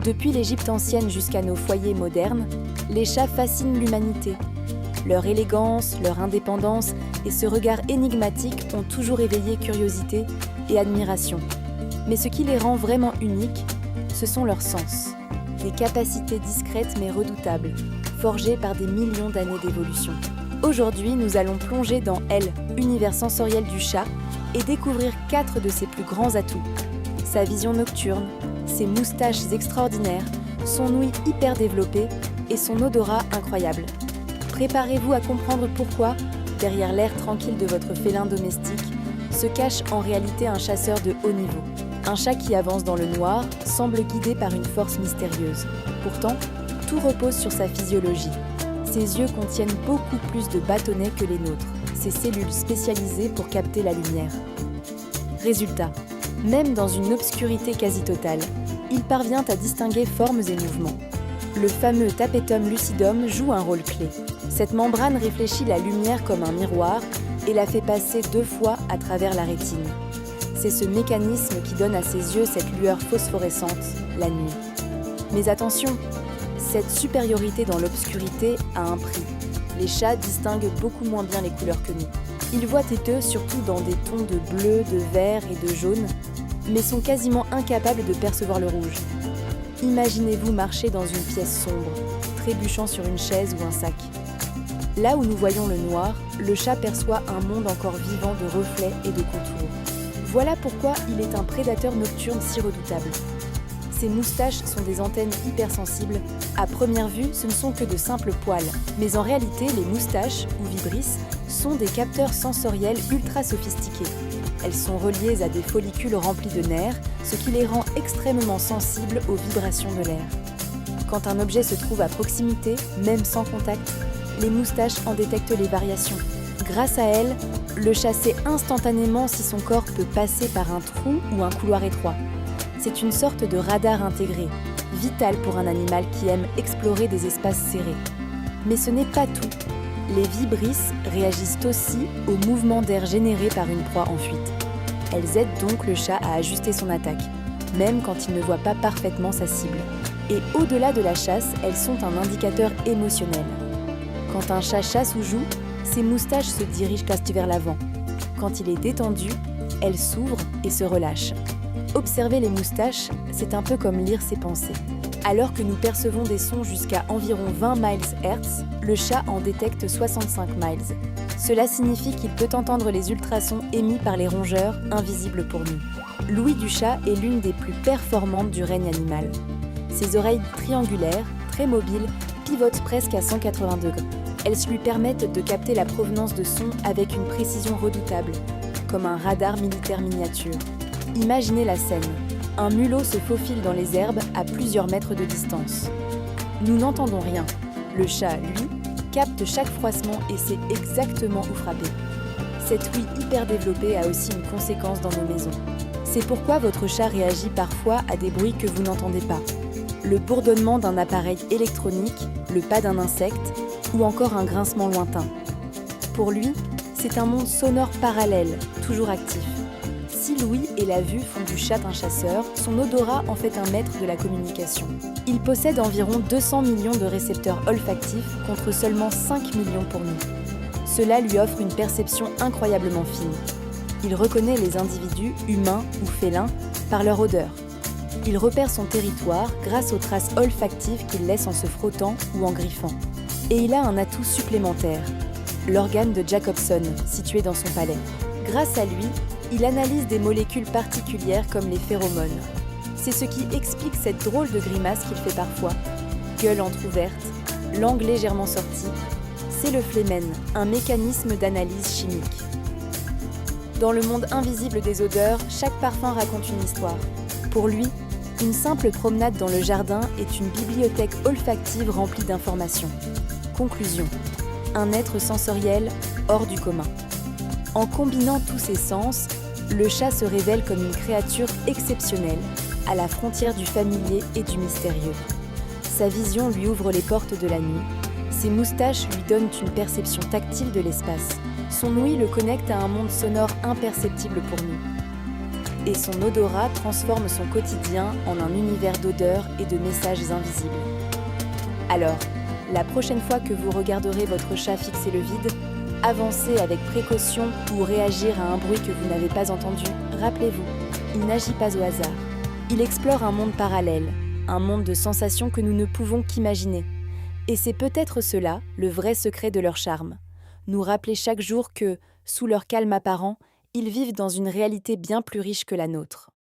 Depuis l'Égypte ancienne jusqu'à nos foyers modernes, les chats fascinent l'humanité. Leur élégance, leur indépendance et ce regard énigmatique ont toujours éveillé curiosité et admiration. Mais ce qui les rend vraiment uniques, ce sont leurs sens. Des capacités discrètes mais redoutables, forgées par des millions d'années d'évolution. Aujourd'hui, nous allons plonger dans Elle, univers sensoriel du chat, et découvrir 4 de ses plus grands atouts. Sa vision nocturne, ses moustaches extraordinaires, son ouïe hyper développée et son odorat incroyable. Préparez-vous à comprendre pourquoi, derrière l'air tranquille de votre félin domestique, se cache en réalité un chasseur de haut niveau. Un chat qui avance dans le noir, semble guidé par une force mystérieuse. Pourtant, tout repose sur sa physiologie. Ses yeux contiennent beaucoup plus de bâtonnets que les nôtres, ces cellules spécialisées pour capter la lumière. Résultat, même dans une obscurité quasi totale, il parvient à distinguer formes et mouvements. Le fameux tapetum lucidum joue un rôle clé. Cette membrane réfléchit la lumière comme un miroir et la fait passer 2 fois à travers la rétine. C'est ce mécanisme qui donne à ses yeux cette lueur phosphorescente, la nuit. Mais attention, cette supériorité dans l'obscurité a un prix. Les chats distinguent beaucoup moins bien les couleurs que nous. Ils voient têteux surtout dans des tons de bleu, de vert et de jaune, mais sont quasiment incapables de percevoir le rouge. Imaginez-vous marcher dans une pièce sombre, trébuchant sur une chaise ou un sac. Là où nous voyons le noir, le chat perçoit un monde encore vivant de reflets et de contours. Voilà pourquoi il est un prédateur nocturne si redoutable. Ses moustaches sont des antennes hypersensibles. À première vue, ce ne sont que de simples poils. Mais en réalité, les moustaches, ou vibrisses, sont des capteurs sensoriels ultra sophistiqués. Elles sont reliées à des follicules remplis de nerfs, ce qui les rend extrêmement sensibles aux vibrations de l'air. Quand un objet se trouve à proximité, même sans contact, les moustaches en détectent les variations. Grâce à elles, le chat sait instantanément si son corps peut passer par un trou ou un couloir étroit. C'est une sorte de radar intégré, vital pour un animal qui aime explorer des espaces serrés. Mais ce n'est pas tout. Les vibrisses réagissent aussi au mouvement d'air généré par une proie en fuite. Elles aident donc le chat à ajuster son attaque, même quand il ne voit pas parfaitement sa cible. Et au-delà de la chasse, elles sont un indicateur émotionnel. Quand un chat chasse ou joue, ses moustaches se dirigent vers l'avant. Quand il est détendu, elles s'ouvrent et se relâchent. Observer les moustaches, c'est un peu comme lire ses pensées. Alors que nous percevons des sons jusqu'à environ 20 miles/Hertz, le chat en détecte 65 miles. Cela signifie qu'il peut entendre les ultrasons émis par les rongeurs, invisibles pour nous. L'ouïe du chat est l'une des plus performantes du règne animal. Ses oreilles triangulaires, très mobiles, pivotent presque à 180 degrés. Elles lui permettent de capter la provenance de sons avec une précision redoutable, comme un radar militaire miniature. Imaginez la scène. Un mulot se faufile dans les herbes à plusieurs mètres de distance. Nous n'entendons rien. Le chat, lui, capte chaque froissement et sait exactement où frapper. Cette ouïe hyper développée a aussi une conséquence dans nos maisons. C'est pourquoi votre chat réagit parfois à des bruits que vous n'entendez pas. Le bourdonnement d'un appareil électronique, le pas d'un insecte ou encore un grincement lointain. Pour lui, c'est un monde sonore parallèle, toujours actif. Si l'ouïe et la vue font du chat un chasseur, son odorat en fait un maître de la communication. Il possède environ 200 millions de récepteurs olfactifs contre seulement 5 millions pour nous. Cela lui offre une perception incroyablement fine. Il reconnaît les individus, humains ou félins, par leur odeur. Il repère son territoire grâce aux traces olfactives qu'il laisse en se frottant ou en griffant. Et il a un atout supplémentaire, l'organe de Jacobson, situé dans son palais. Grâce à lui, il analyse des molécules particulières comme les phéromones. C'est ce qui explique cette drôle de grimace qu'il fait parfois. Gueule entrouverte, langue légèrement sortie. C'est le phlémène, un mécanisme d'analyse chimique. Dans le monde invisible des odeurs, chaque parfum raconte une histoire. Pour lui, une simple promenade dans le jardin est une bibliothèque olfactive remplie d'informations. Conclusion. Un être sensoriel hors du commun. En combinant tous ses sens, le chat se révèle comme une créature exceptionnelle, à la frontière du familier et du mystérieux. Sa vision lui ouvre les portes de la nuit. Ses moustaches lui donnent une perception tactile de l'espace. Son ouïe le connecte à un monde sonore imperceptible pour nous. Et son odorat transforme son quotidien en un univers d'odeurs et de messages invisibles. Alors, la prochaine fois que vous regarderez votre chat fixer le vide, avancez avec précaution ou réagir à un bruit que vous n'avez pas entendu, rappelez-vous, il n'agit pas au hasard. Il explore un monde parallèle, un monde de sensations que nous ne pouvons qu'imaginer. Et c'est peut-être cela, le vrai secret de leur charme. Nous rappeler chaque jour que, sous leur calme apparent, ils vivent dans une réalité bien plus riche que la nôtre.